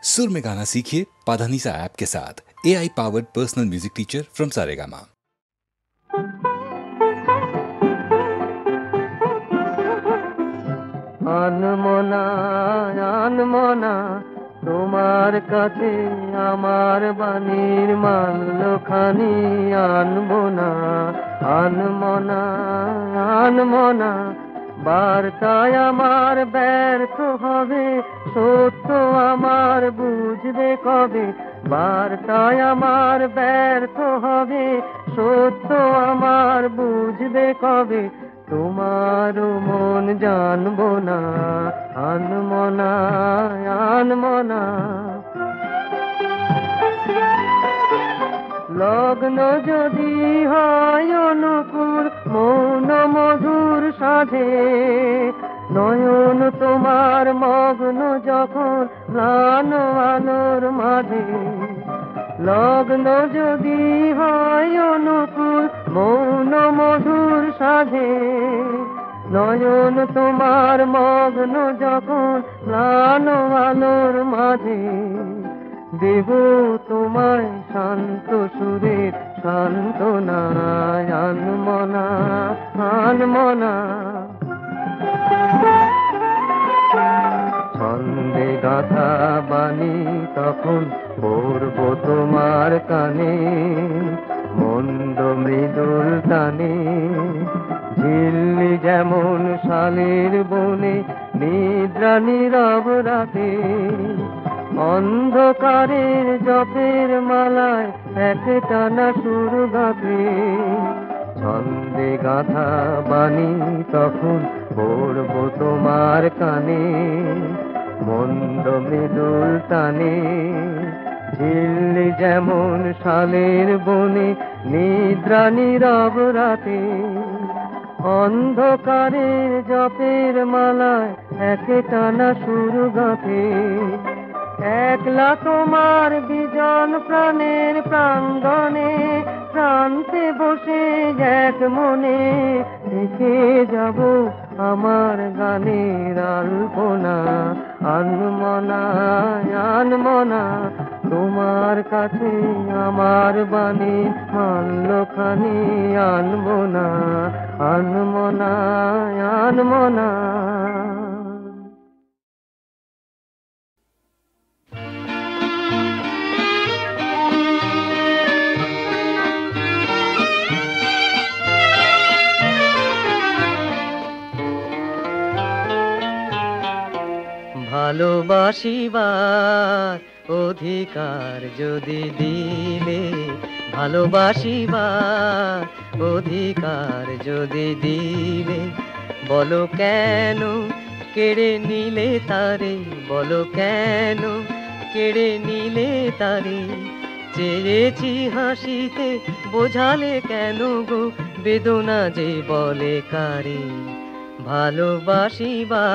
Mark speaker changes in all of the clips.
Speaker 1: सुर में गाना सीखिए पाधानीसा ऐप के साथ। AI powered personal music teacher from Saregama.
Speaker 2: আনমনা আনমনা তোমার কাছে আমার বাণীর মাল্যখানি আনবো না। আনমনা আনমনা বার্তায় আমার ব্যর্থ হবে, সত্য আমার বুঝবে কবে। বার্তায় আমার ব্যর্থ হবে, সত্য আমার বুঝবে কবে। তোমারও মন জানবো না। আনমনা আনমনা লগ্ন যদি হয় অনুকূল মৌন মধুর সাধে, নয়ন তোমার মগ্ন যখন ম্লান আলোর মাঝে। লগ্ন যদি হয় অনুকূল মৌন মধুর সাধে, নয়ন তোমার মগ্ন যখন ম্লান আলোর মাঝে। দেব তোমায় শান্ত সুরের সান্ত্বনা। আনমনা আনমনা ছন্দে গাথা বাণী তখন পড়বো তোমার কানে, মন্দ মৃদুল টানে। ঝিল্লি যেমন শালের বনে নিদ্রা নীরব রাতে, অন্ধকারের জপের মালায় একটানা সুর গাবে। ছন্দে গাথা বাণী তখন পড়বো তোমার কানে, মন্দ মৃদুল টানে। ঝিল্লি যেমন শালের বনে নিদ্রা নীরব রাতে, অন্ধকারের জপের মালায় একটানা সুর গাবে। একলা তোমার বিজন প্রাণের প্রাঙ্গণে প্রান্তে বসে এক মনে লিখে যাব আমার গানের আলপনা। আনমনা আনমনা তোমার কাছে আমার বাণী মাল্যখানি আনবো না। আনমনা আনমনা ভালোবাসিবার অধিকার যদি দিলে, ভালোবাসিবার অধিকার যদি দিলে, বলো কেন কেড়ে নিলে তারে, বলো কেন কেড়ে নিলে তারে। চেয়েছি হাসিতে বোঝালে কেন গো বেদনা যে বলে কারে। ভালোবাসিবার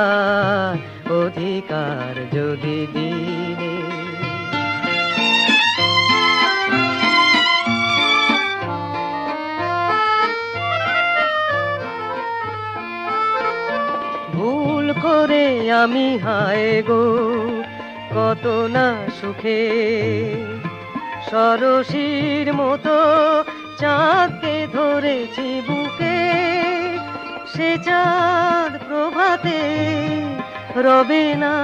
Speaker 2: অধিকার যদি দিলে। ভুল করে আমি হায় গো কত না সুখে, সরসীর মতো চাঁদকে ধরেছি বুকে। সে চাঁদ প্রভাতে রবে না,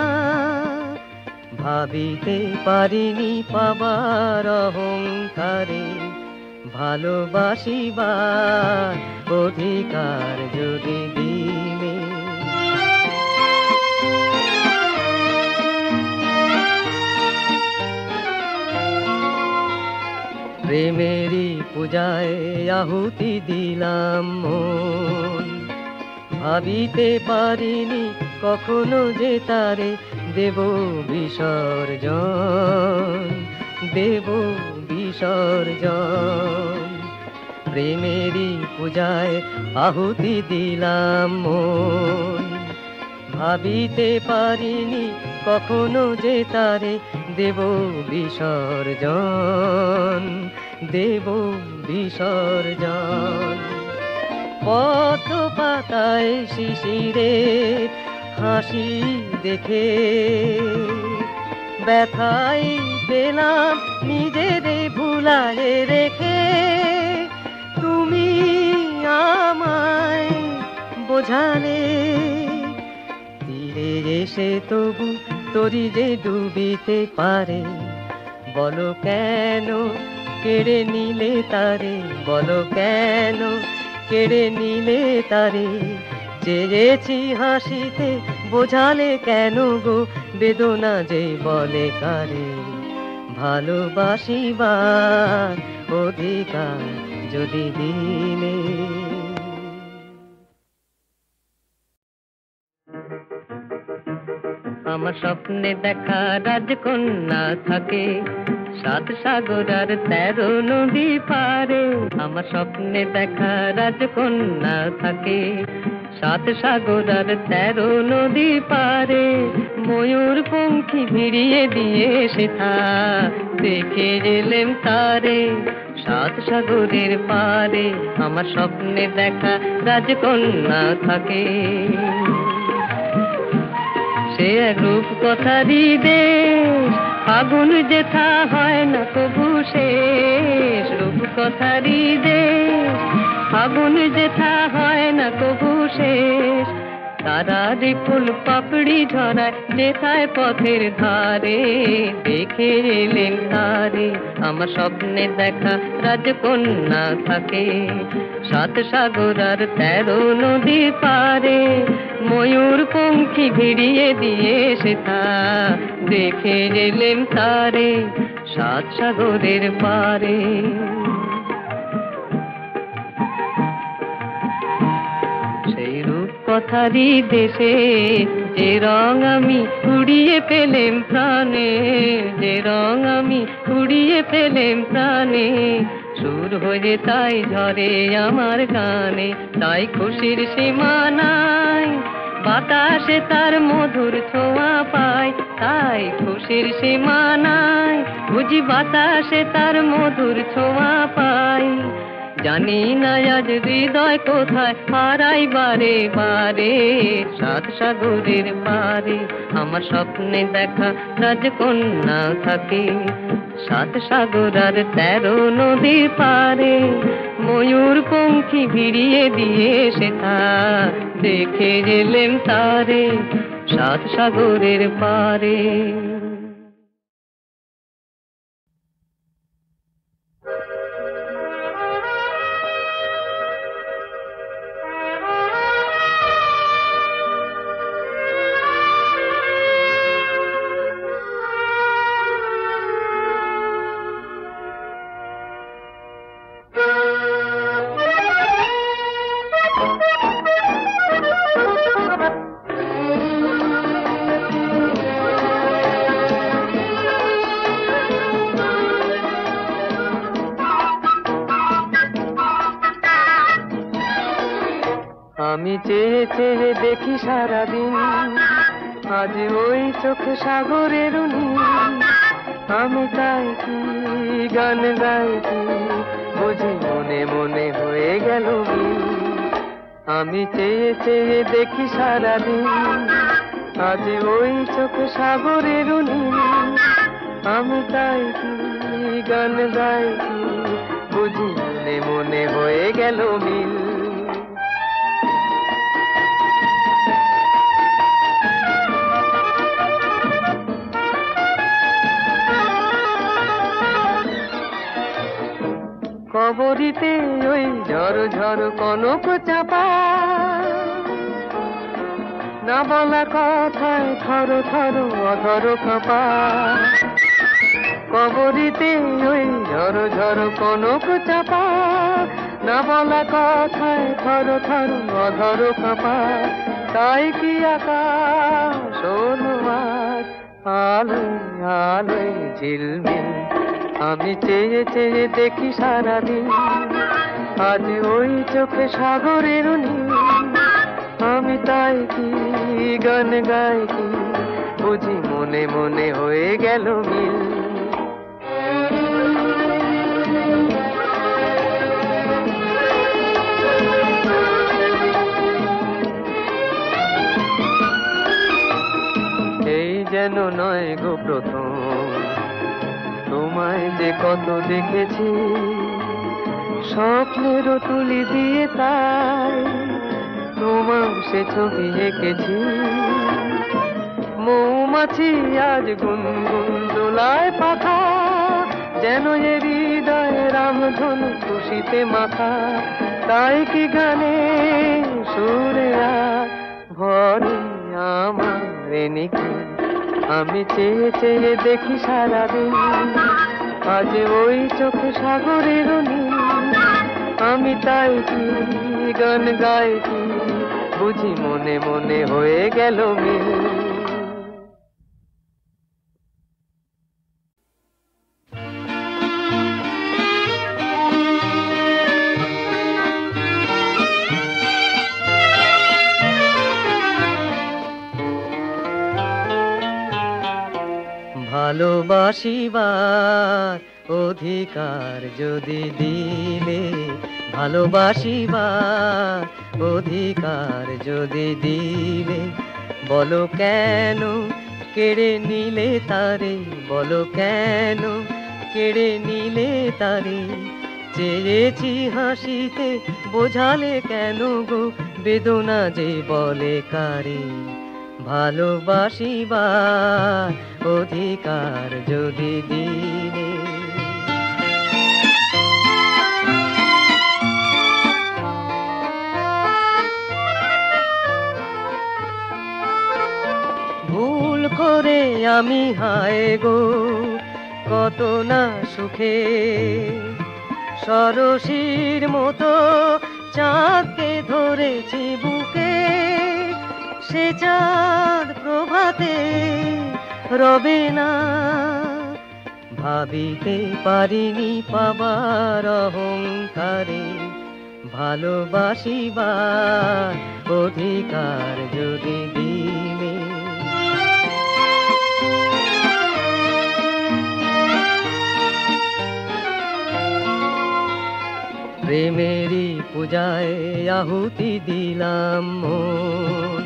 Speaker 2: ভাবিতে পারিনি পাবার অহংকারে। ভালোবাসিবার অধিকার যদি দিলে। প্রেমেরই পূজায় আহুতি দিলাম মন, ভাবিতে পারিনি কখনো যে তারে দেব বিসর্জন, দেব বিসর্জন। প্রেমেরই পূজায় আহুতি দিলাম মন, ভাবিতে পারিনি কখনো যে তারে দেব বিসর্জন, দেব বিসর্জন। পদ্ম পাতায় শিশিরের হাসি দেখে ব্যথাই পেলাম নিজেরে ভুলায়ে রেখে। তুমি আমায় বোঝালে তীরে এসে তবু তরি যে ডুবিতে পারে। বলো কেন কেড়ে নিলে তারে, বলো কেন কেড়ে নিলে তারে। চেয়েছি হাসিতে বোঝালে কেন গো বেদনা যে বলে কারে। ভালোবাসিবার অধিকার যদি দিলে। আমার স্বপ্নে দেখা রাজকন্যা থাকে 7 সাগর আর 13 নদী পারে। আমার স্বপ্নে দেখা রাজকন্যা থাকে 7 সাগর আর 13 নদী পারে। ময়ূর পঙ্খী ভিড়িয়ে দিয়ে সেথা দেখে এলেম তারে 7 সাগরের পারে। আমার স্বপ্নে দেখা রাজকন্যা থাকে। সে এক রূপ কথারই দেশ, ফাগুন যেথা হয় না কবু শেষ। রূপ কথারই দেশ, ফাগুন যেথা হয় না কবু শেষ। তারারি ফুল পাপড়ি ঝরায় যেথায় পথের ধারে। দেখে এলেন তারে আমার স্বপ্নে দেখা রাজকন্যা থাকে 7 সাগর আর 13 নদী পারে। ময়ূর পঙ্খী ভিড়িয়ে দিয়ে সেথা দেখে এলেন তারে 7 সাগরের পারে। সেই রূপ কথারই দেশে যে রং আমি কুড়িয়ে পেলেম প্রাণে। যে রং আমি কুড়িয়ে পেলেম প্রাণে। সুর হয়ে তাই ঝরে আমার গানে। তাই খুশির সীমা নাই, বাতাসে তার মধুর ছোঁয়া পাই। তাই খুশির সীমা নাই, বুঝি বাতাসে তার মধুর ছোঁয়া পাই। জানি না আজ হৃদয় কোথায় হারাই বারে বারে 7 সাগরের পারে। আমার স্বপ্নে দেখা রাজকন্যা থাকে 7 সাগর আর 13 নদীর পারে। ময়ূর পঙ্খী ভিড়িয়ে দিয়ে সেথা দেখে এলেম তারে 7 সাগরের পারে। আমি চেয়ে চেয়ে দেখি সারাদিন, আজ ওই চোখে সাগরের নীল। আমি তাই কি গান গাইছি, বুঝি মনে মনে হয়ে গেল মিল। আমি চেয়ে চেয়ে দেখি সারাদিন, আজ ওই চোখে সাগরের নীল। আমি তাই কি গান গাইছি, বুঝি মনে মনে হয়ে গেল মিল। কবরীতে ওই ঝড় ঝড় কনক চাপা, না বলা কথায় থর থর অধর কাঁপা। কবরীতে ওই ঝড় ঝড় কনক চাপা, না বলা কথায় থর থর অধর কাঁপা। তাই কি আকাশ হলো আজ আলোয় আলোয় ঝিলমিল। আমি চেয়ে চেয়ে দেখি সারাদিন, আজ ওই চোখে সাগরের নীল। আমি তাই কি গান গাই কি, বুঝি মনে মনে হয়ে গেল মিল। এই যেন নয় গো প্রথম তোমায় যে কত দেখেছি স্বপ্নেরও তুলি দিয়ে, তাই তোমার সে ছবি এঁকেছি। মৌমাছি আজ গুনগুন দোলায় পাখা, যেন এ হৃদয়ে রামধনু খুশিতে মাথা। তাই কি গানে সুরে ভরে আমার নিখি, আমি চেয়ে চেয়ে দেখি সারাদিন। আজ ওই চোখে সাগরের নীল, আমি তাই কি গান গাইছি, বুঝি মনে মনে হয়ে গেল মিল। ভালোবাসিবার অধিকার যদি দিলে, ভালোবাসিবার অধিকার যদি দিলে, বলো কেন কেড়ে নিলে তারে, বলো কেন কেড়ে নিলে তারে। চেয়েছি হাসিতে বোঝালে কেন গো, বেদনা যে বলে কারে। ভালোবাসিবার অধিকার যদি দিলে। ভুল করে আমি হায় গো কত না সুখে, সরসীর মতো চাঁদকে ধরেছি বুকে। সে চাঁদ প্রভাতে রবে না, ভাবিতে পারিনি পাবার অহংকারে। ভালোবাসিবার অধিকার যদি দিলে। প্রেমেরই পূজায় আহুতি দিলাম মন,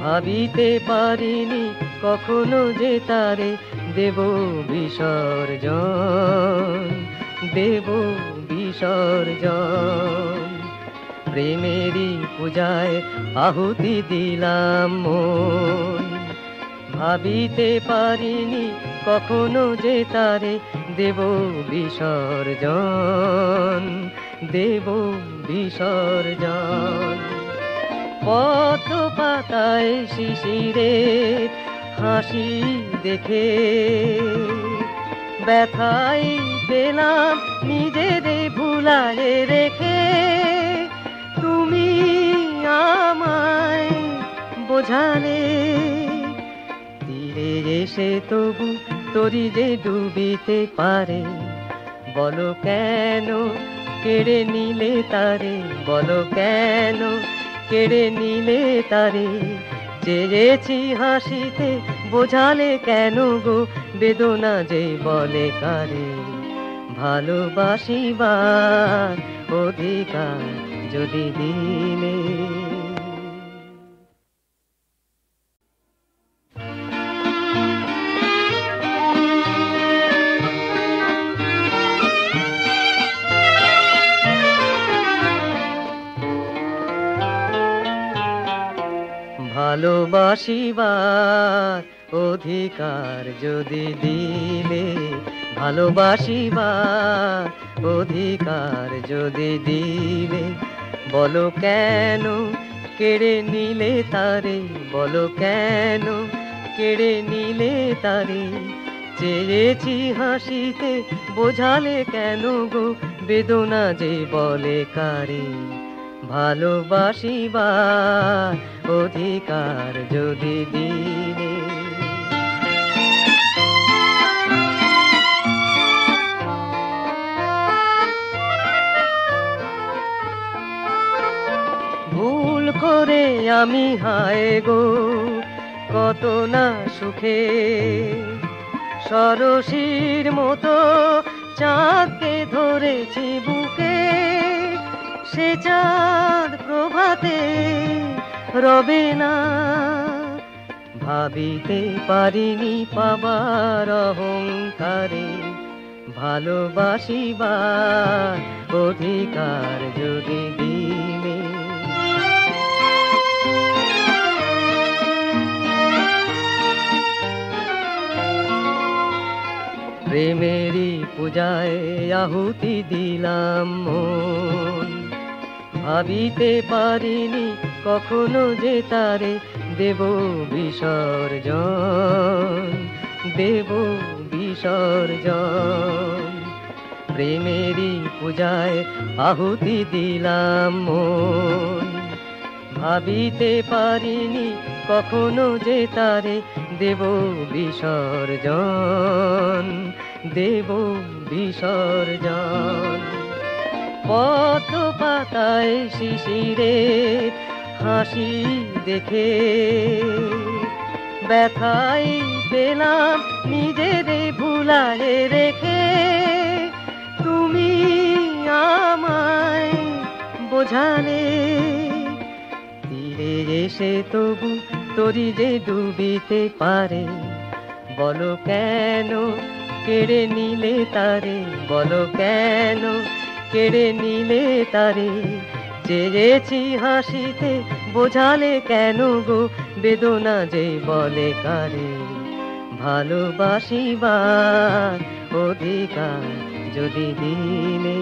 Speaker 2: ভাবিতে পারিনি কখনো যে তারে দেব বিসর্জন, দেব বিসর্জন। প্রেমেরই পূজায় আহুতি দিলাম মন, ভাবিতে পারিনি কখনো যে তারে দেব বিসর্জন, দেব বিসর্জন। পদ্ম পাতায় শিশিরের হাসি দেখে ব্যথাই পেলাম নিজের ভুলায় রেখে। তুমি আমায় বোঝালে তীরে এসে তবু তরি যে ডুবিতে পারে। বলো কেন কেড়ে নিলে তারে, বলো কেন কেড়ে নিলে তারে। চেয়েছি হাসিতে বোঝালে কেন গো, বেদনা যে বলে কারে। ভালোবাসিবার অধিকার যদি দিলে। ভালোবাসিবার অধিকার যদি দিলে, ভালোবাসিবার অধিকার যদি দিলে। বলো কেন কেড়ে নিলে তারে, বলো কেন কেড়ে নিলে তারে। চেয়েছি হাসিতে বোঝালে কেন গো, বেদনা যে বলে কারে। ভালোবাসিবার অধিকার যদি দিলে। ভুল করে আমি হায় গো কত না সুখে, সরসীর মতো চাঁদকে ধরেছি বুকে। সে চাঁদ প্রভাতে রবে না, ভাবিতে পারিনি পাবার অহংকারে ভালোবাসিবার অধিকার যদি দিলে। প্রেমেরই পূজায় আহুতি দিলাম মন, ভাবিতে পারিনি কখনো যে তারে দেব বিসর্জন, দেব বিসর্জন। প্রেমেরই পূজায় আহুতি দিলাম মন, ভাবিতে পারিনি কখনো যে তারে দেব বিসর্জন, দেব বিসর্জন। পদ্ম পাতায় শিশিরের হাসি দেখে ব্যথাই পেলাম নিজেরে ভুলায়ে রেখে। তুমি আমায় বোঝালে তীরে এসে তবু তরি যে ডুবিতে পারে, বলো কেন কেড়ে নিলে তারে, বলো কেন কেড়ে নিলে তারে। চেয়েছি হাসিতে বোঝালে কেন গো বেদনা যে বলে কারে। ভালোবাসিবার অধিকার যদি দিলে।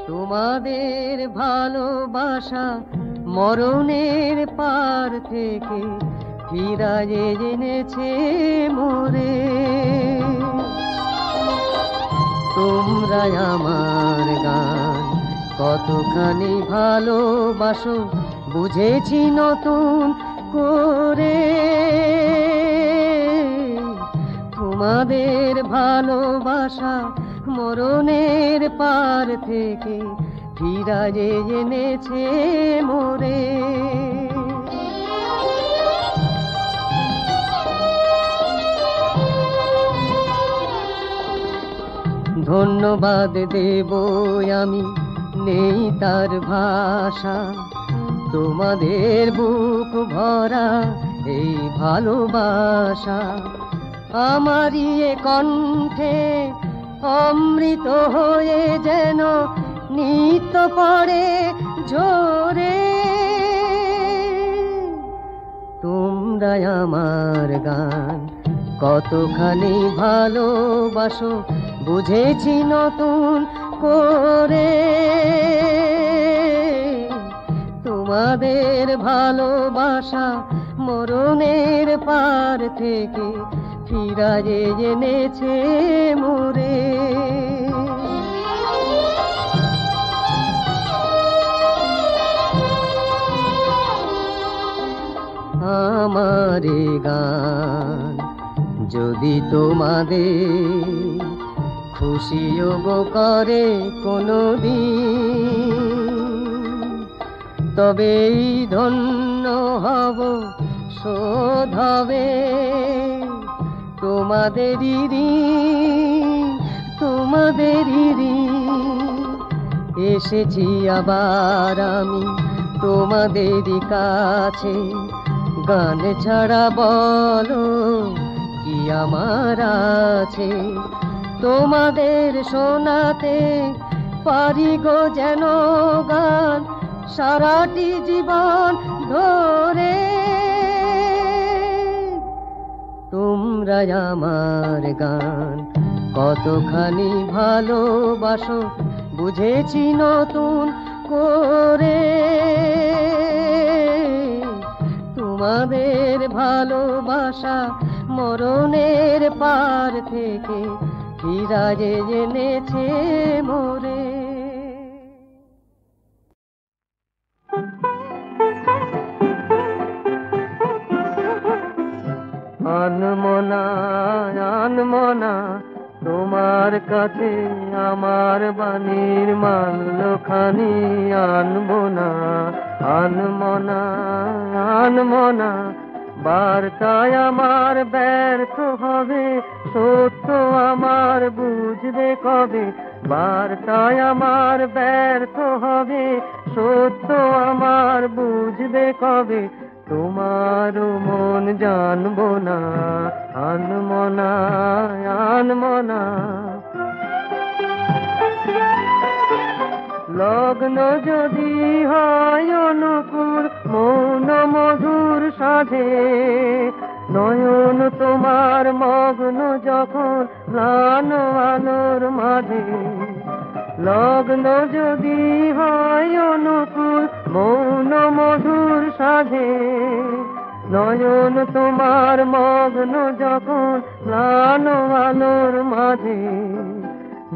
Speaker 2: তোমাদের ভালোবাসা মরণের পার থেকে ফিরায়ে এনেছে মোরে। তোমরা আমার গান কতখানি ভালোবাসো বুঝেছি নতুন করে। তোমাদের ভালোবাসা মরণের পার থেকে ফিরায়ে এনেছে মোরে। ধন্যবাদ দেব আমি নেই তার ভাষা, তোমাদের বুক ভরা এই ভালোবাসা। আমারই এ কণ্ঠে অমৃত হয়ে যেন নিত্য পড়ে ঝরে। তোমরা আমার গান কতখানি ভালোবাসো বুঝেছি নতুন করে। তোমাদের ভালোবাসা মরণের পার থেকে ফিরায়ে এনেছে মোরে। আমার গান যদি তোমাদের খুশিও করে কোনোদিন, তবেই ধন্য হব শোধ হবে তোমাদেরই ঋণ, তোমাদেরই ঋণ। এসেছি আবার আমি তোমাদেরই কাছে, গান ছাড়া বলো কি আমার আছে। তোমাদের শোনাতে পারি গো যেন গান সারাটি জীবন ধরে। তোমরা আমার গান কতখানি ভালোবাসো বুঝেছি নতুন করে। তোমাদের ভালোবাসা মরণের পার থেকে ফিরায়ে এনেছে মোরে। আনমনা আনমনা তোমার কাছে আমার বাণীর মাল্যখানি আনবো না। আনমনা আনমনা বার্তায় আমার ব্যর্থ হবে, সত্য আমার বুঝবে কবে। বার্তায় আমার ব্যর্থ হবে, সত্য আমার বুঝবে কবে। তোমার মন জানবো না, আনবো না, আনবো না। লগ্ন যদি হয় অনুকূল, মৌন মধুর সাধে, নয়ন তোমার মগ্ন যখন ম্লান আলোর মাঝে। লগ্ন যদি হয় অনুকূল, মৌন মধুর সাধে, নয়ন তোমার মগ্ন যখন ম্লান আলোর মাঝে।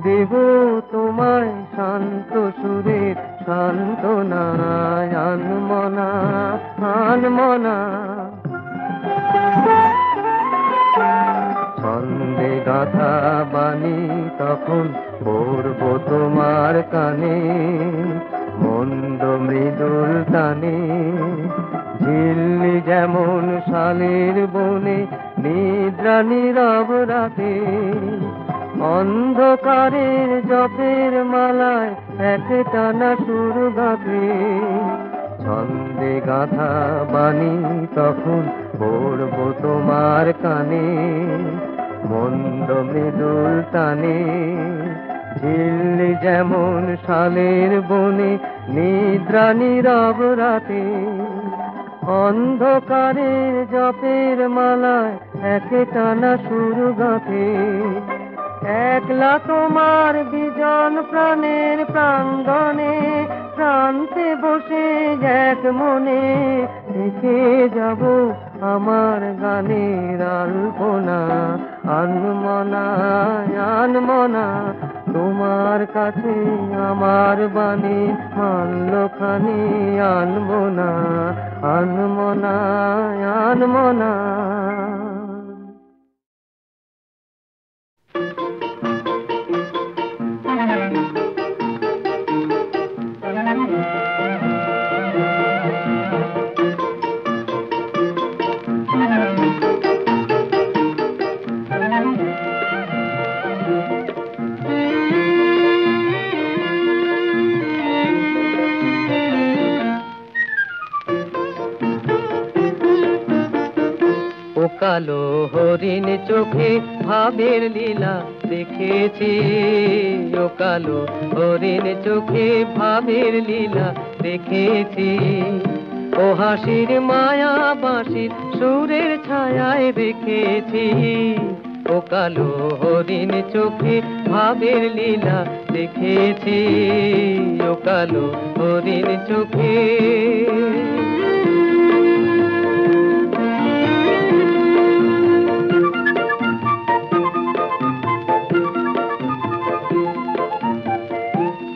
Speaker 2: দেব তোমায় শান্ত সুরের সান্ত্বনা, আনমনা, আনমনা। ছন্দে গাথা বাণী তখন পড়ব তোমার কানে, মন্দ মৃদুল টানে। ঝিল্লি যেমন শালের বনে, নিদ্রা নীরব রাতে। অন্ধকারের জপের মালায় একটানা সুর গাবে। ছন্দে গাথা বাণী তখন পড়ব তোমার কানে, মন্দ মৃদুল টানে। ঝিল্লি যেমন শালের বনে, নিদ্রা নীরব রাতে। অন্ধকারের জপের মালায় একটানা সুর গাবে। একলা তোমার বিজন প্রাণের প্রাঙ্গণে, প্রান্তে বসে এক মনে লিখে যাব আমার গানের আলপনা। আনমনা, আনমনা, তোমার কাছে আমার বাণী মাল্যখানি। আনবো না, আনমনা, আনমনা। কালো হরিণ চোখে ভাবের লীলা দেখেছি, ও কালো হরিণ চোখে ভাবের লীলা দেখেছি। ও হাসির মায়া বাঁশির সুরের ছায়ায় রেখেছি। ও কালো হরিণ চোখে ভাবের লীলা দেখেছি, ও কালো হরিণ চোখে।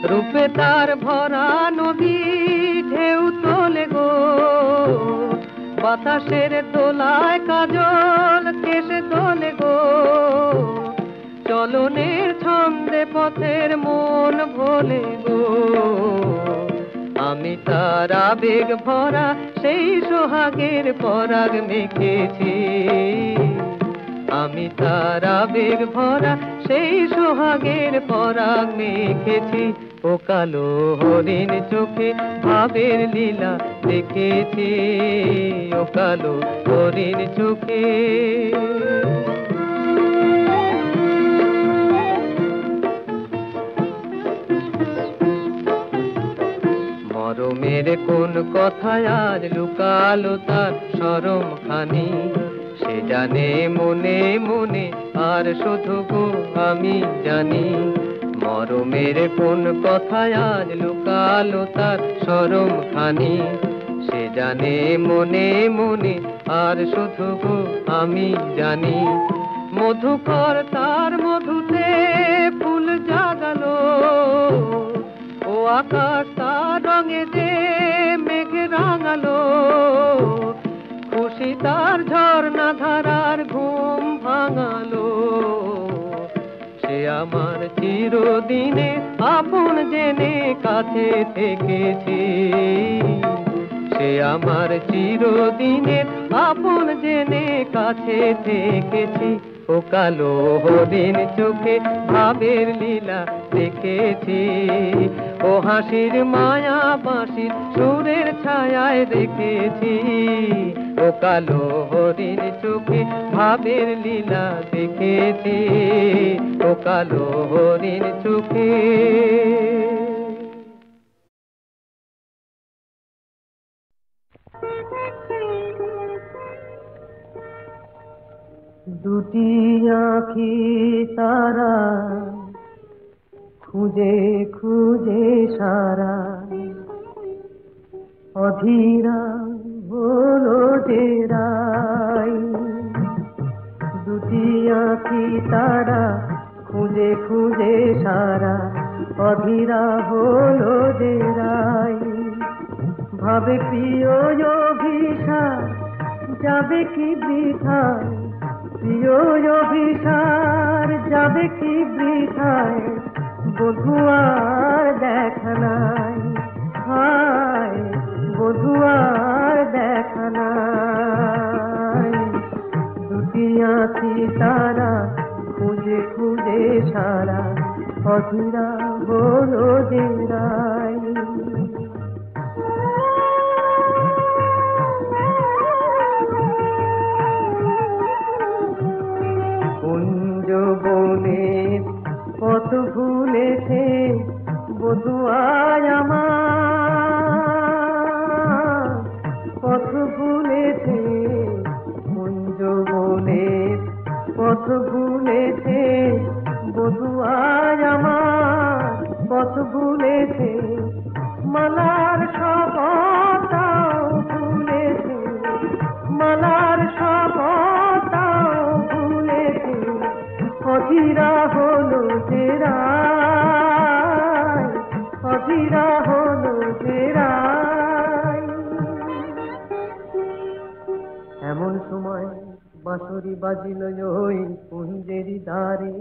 Speaker 2: রূপে তার ভরা নদী ঢেউ তোলে গো, বাতাসের দোলায় কাজল কেশে তোলে গো। চলনের ছন্দে পথের মন ভোলে গো, আমি তার আবেগ ভরা সেই সোহাগের পরাগ মেখেছি। আমি তার আবেগ ভরা সেই সোহাগের পরাগ মেখেছি। ও কালো হরিণ চোখে ভাবের লীলা দেখেছি, ও কালো হরিণ চোখে। মরমের কোন কথায় আজ লুকালো তার শরম খানি, সে জানে মনে মনে আর শুধু গো আমি জানি। মরমের কোন কথায় আজ লুকালো তার শরম খানি, সে জানে মনে মনে আর শুধু গো আমি জানি। মধুকর তার মধুতে ফুল জাগালো, ও আকাশ তার রঙে যে মেঘ রাঙালো। খুশি তার ঝর্ণা ধারার ঘুম ভাঙালো, সে আমার চিরদিনে আপন জেনে কাছে থেকেছি। সে আমার চিরদিনের আপন জেনে কাছে থেকেছি। ও কালো হরিণ চোখে ভাবের লীলা দেখেছি, ও হাসির মায়া বাঁশির সুরের ছায়ায় দেখেছি। ও কালো হরিণ চোখে ভাবের লীলা দেখেছি, ও কালো হরিণ চোখে। দুটি আঁখি তারা খুঁজে খুঁজে সারা, অধীরা হলো যে রাই। দুটি আঁখি তারা খুঁজে খুঁজে সারা, অধীরা হলো যে রাই। ভাবে প্রিয় অভিসার যাবে কি বৃথায়, প্রিয় অভিসার যাবে কি বৃথায়, বধুয়ার দেখা নাই, হায় বধুয়ার দেখা নাই। দুটি আঁখি তারা খুঁজে খুঁজে সারা, অধীরা হলো যে রাই। বনের পথ ভুলেছে বধুয়ায় আমার, পথ ভুলেছে কুঞ্জ বনের পথ ভুলেছে বধুয়ায় আমার, পথ ভুলেছে মালার শপথটাও ভুলেছে, মালার শপথটাও ভুলেছে, অধীরা হলো যে রাই, অধীরা হলো যে রাই। এমন সময় বাঁশরি বাজিল ওই কুঞ্জেরি দ্বারে,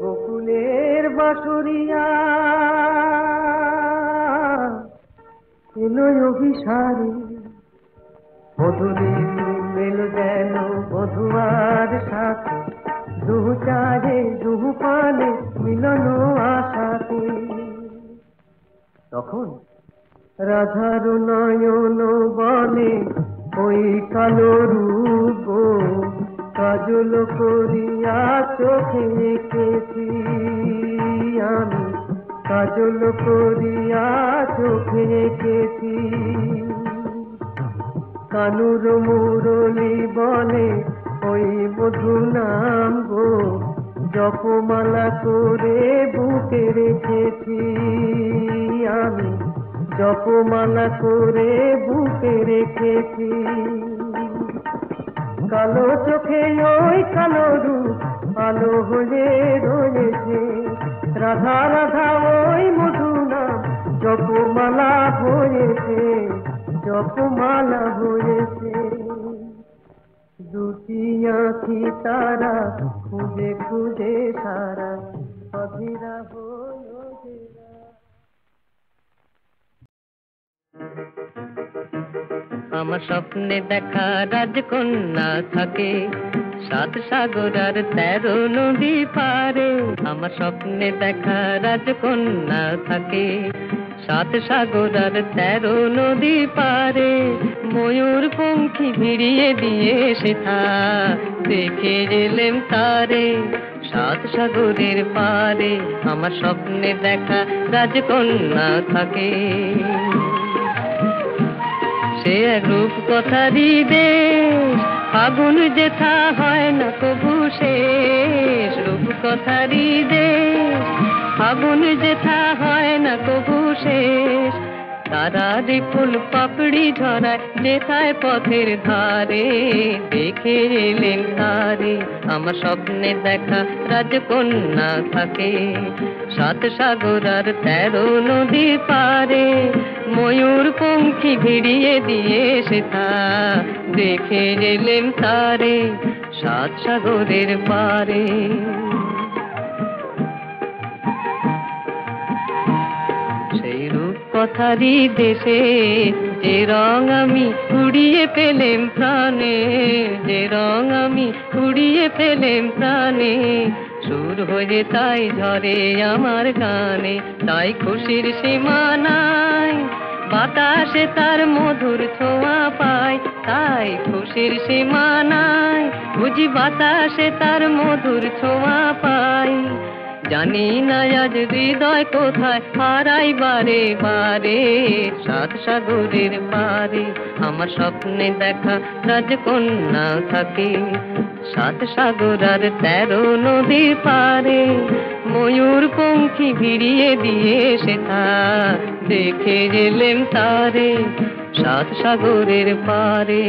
Speaker 2: গোকুলের বাঁশরিয়া এলো অভিসারে, মধুরী মেল যেন বধুয়ার সাথে, দুহু চারে দুহু পানে মিলন আশাতে। তখন রাধার নয়ন বলে ওই কালো রূপ, কাজল করিয়া চোখে এঁকেছি আমি, কাজল করিয়া চোখে এঁকেছি। কানুর মুরলি বলে ওই মধু নাম গো, জপমালা করে বুকে রেখেছি আমি, জপমালা করে বুকে রেখেছি। কালো চোখে ওই কালো রূপ আলো হয়ে রয়েছে, রাধা রাধা ওই মধু নাম জপমালা হয়েছে, জপমালা হয়েছে। দুটি আঁখি তারা খুঁজে খুঁজে সারা, অধীরা হলো যে রাই। আমার স্বপ্নে দেখা রাজকন্যা থাকে 7 সাগর আর 13 নদী পারে। আমার স্বপ্নে দেখা রাজকন্যা থাকে 7 সাগর আর 13 নদী পারে। ময়ূর পঙ্খী ভিড়িয়ে দিয়ে সেথা দেখে এলেম তারে 7 সাগরের পারে। আমার স্বপ্নে দেখা রাজকন্যা থাকে। সে এক রূপ কথারই দেশ, ফাগুন যেথা হয় না কবু শেষ। রূপ কথারই দেশ, ফাগুন যেথা হয় না কবু শেষ। তারারি ফুল পাপড়ি ঝরায় যেথায় পথের ধারে, দেখে এলেন তারে। আমার স্বপ্নে দেখা রাজকন্যা থাকে 7 সাগর আর 13 নদী পারে। ময়ূর পঙ্খী ভিড়িয়ে দিয়ে সেথা দেখে এলেন তারে 7 সাগরের পারে। কথারই দেশে, যে রং আমি কুড়িয়ে পেলেম প্রাণে, যে রং আমি কুড়িয়ে পেলেম প্রাণে, সুর হয়ে তাই ঝরে আমার গানে, তাই খুশির সীমা নাই, বাতাসে তার মধুর ছোঁয়া পায়, তাই খুশির সীমা নাই, বুঝি বাতাসে তার মধুর ছোঁয়া পায়। জানি না আজ হৃদয় কোথায় হারাই বারে বারে, সাত সাগরের পারে আমার স্বপ্নে দেখা রাজকন্যা থাকে, সাত সাগর আর 13 নদীর পারে, ময়ূর পঙ্খী ভিড়িয়ে দিয়ে সেথা দেখে গেলেম তারে, সাত সাগরের পারে।